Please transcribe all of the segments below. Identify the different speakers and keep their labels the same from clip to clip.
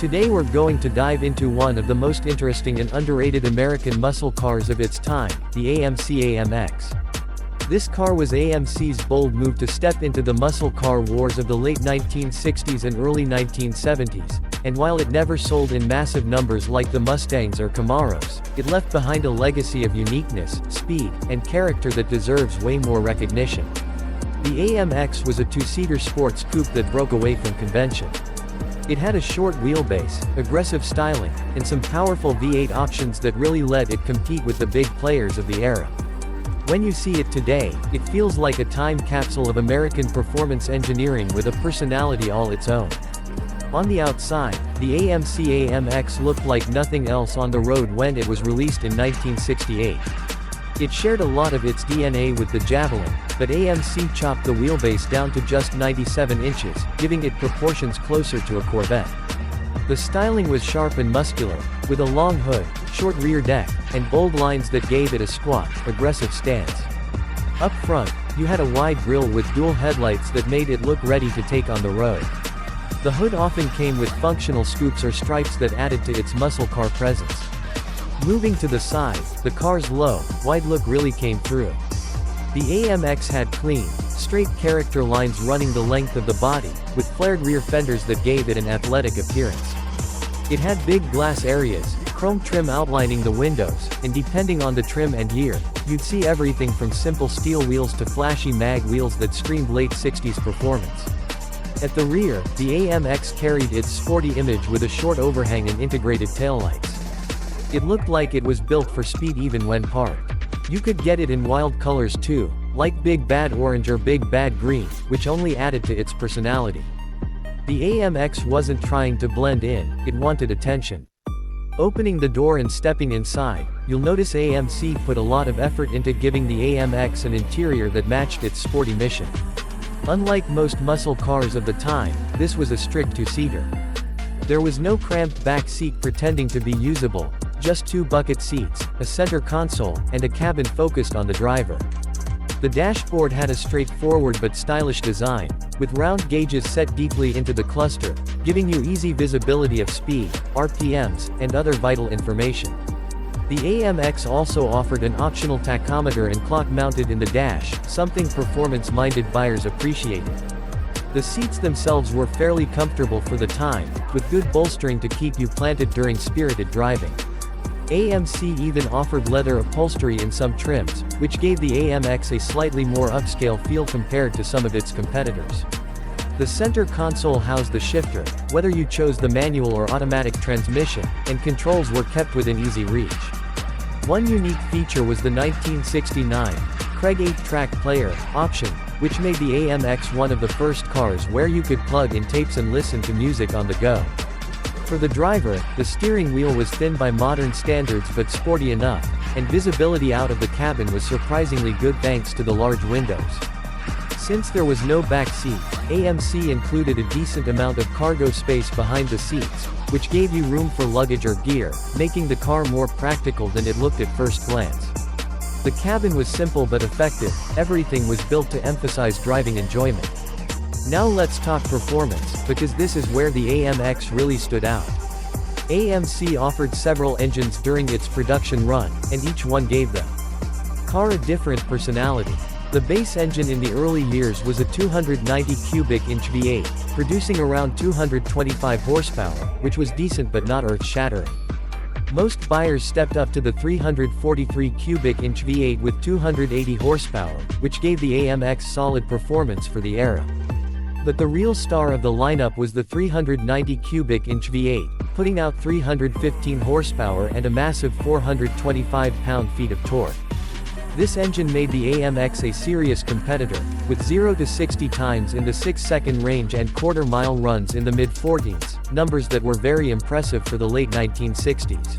Speaker 1: Today we're going to dive into one of the most interesting and underrated American muscle cars of its time, the AMC AMX. This car was AMC's bold move to step into the muscle car wars of the late 1960s and early 1970s, and while it never sold in massive numbers like the Mustangs or Camaros, it left behind a legacy of uniqueness, speed, and character that deserves way more recognition. The AMX was a two-seater sports coupe that broke away from convention. It had a short wheelbase, aggressive styling, and some powerful V8 options that really let it compete with the big players of the era. When you see it today, it feels like a time capsule of American performance engineering with a personality all its own. On the outside, the AMC AMX looked like nothing else on the road when it was released in 1968. It shared a lot of its DNA with the Javelin, but AMC chopped the wheelbase down to just 97 inches, giving it proportions closer to a Corvette. The styling was sharp and muscular, with a long hood, short rear deck, and bold lines that gave it a squat, aggressive stance. Up front, you had a wide grille with dual headlights that made it look ready to take on the road. The hood often came with functional scoops or stripes that added to its muscle car presence. Moving to the side, the car's low, wide look really came through. The AMX had clean, straight character lines running the length of the body, with flared rear fenders that gave it an athletic appearance. It had big glass areas, chrome trim outlining the windows, and depending on the trim and year, you'd see everything from simple steel wheels to flashy mag wheels that screamed late 60s performance. At the rear, the AMX carried its sporty image with a short overhang and integrated taillights. It looked like it was built for speed even when parked. You could get it in wild colors too, like Big Bad Orange or Big Bad Green, which only added to its personality. The AMX wasn't trying to blend in, it wanted attention. Opening the door and stepping inside, you'll notice AMC put a lot of effort into giving the AMX an interior that matched its sporty mission. Unlike most muscle cars of the time, this was a strict two-seater. There was no cramped back seat pretending to be usable, just two bucket seats, a center console, and a cabin focused on the driver. The dashboard had a straightforward but stylish design, with round gauges set deeply into the cluster, giving you easy visibility of speed, RPMs, and other vital information. The AMX also offered an optional tachometer and clock mounted in the dash, something performance-minded buyers appreciated. The seats themselves were fairly comfortable for the time, with good bolstering to keep you planted during spirited driving. AMC even offered leather upholstery in some trims, which gave the AMX a slightly more upscale feel compared to some of its competitors. The center console housed the shifter, whether you chose the manual or automatic transmission, and controls were kept within easy reach. One unique feature was the 1969 Craig 8-track player option, which made the AMX one of the first cars where you could plug in tapes and listen to music on the go. For the driver, the steering wheel was thin by modern standards but sporty enough, and visibility out of the cabin was surprisingly good thanks to the large windows. Since there was no back seat, AMC included a decent amount of cargo space behind the seats, which gave you room for luggage or gear, making the car more practical than it looked at first glance. The cabin was simple but effective, everything was built to emphasize driving enjoyment. Now let's talk performance, because this is where the AMX really stood out. AMC offered several engines during its production run, and each one gave the car a different personality. The base engine in the early years was a 290 cubic inch V8, producing around 225 horsepower, which was decent but not earth-shattering. Most buyers stepped up to the 343 cubic inch V8 with 280 horsepower, which gave the AMX solid performance for the era. But the real star of the lineup was the 390 cubic inch V8, putting out 315 horsepower and a massive 425 pound-feet of torque. This engine made the AMX a serious competitor, with 0 to 60 times in the 6-second range and quarter-mile runs in the mid-40s, numbers that were very impressive for the late 1960s.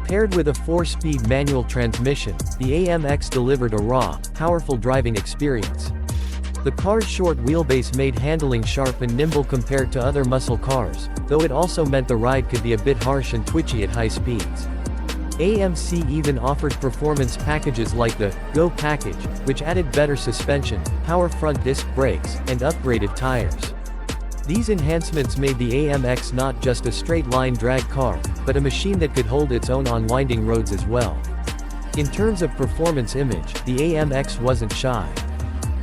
Speaker 1: Paired with a 4-speed manual transmission, the AMX delivered a raw, powerful driving experience. The car's short wheelbase made handling sharp and nimble compared to other muscle cars, though it also meant the ride could be a bit harsh and twitchy at high speeds. AMC even offered performance packages like the Go package, which added better suspension, power front disc brakes, and upgraded tires. These enhancements made the AMX not just a straight-line drag car, but a machine that could hold its own on winding roads as well. In terms of performance image, the AMX wasn't shy.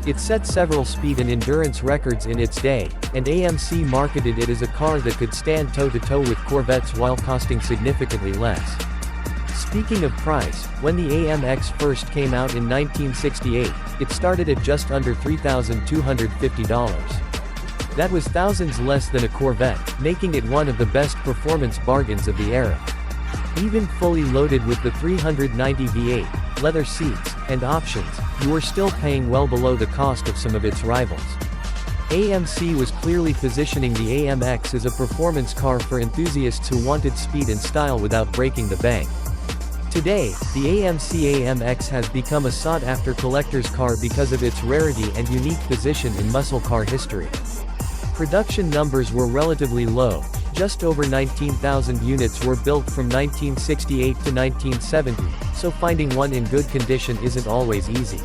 Speaker 1: It set several speed and endurance records in its day, and AMC marketed it as a car that could stand toe-to-toe with Corvettes while costing significantly less. Speaking of price, when the AMX first came out in 1968, it started at just under $3,250. That was thousands less than a Corvette, making it one of the best performance bargains of the era. Even fully loaded with the 390 V8, leather seats, and options, you were still paying well below the cost of some of its rivals. AMC was clearly positioning the AMX as a performance car for enthusiasts who wanted speed and style without breaking the bank. Today, the AMC AMX has become a sought-after collector's car because of its rarity and unique position in muscle car history. Production numbers were relatively low, just over 19,000 units were built from 1968 to 1970, so finding one in good condition isn't always easy.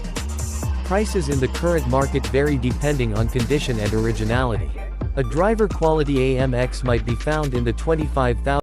Speaker 1: Prices in the current market vary depending on condition and originality. A driver-quality AMX might be found in the $25,000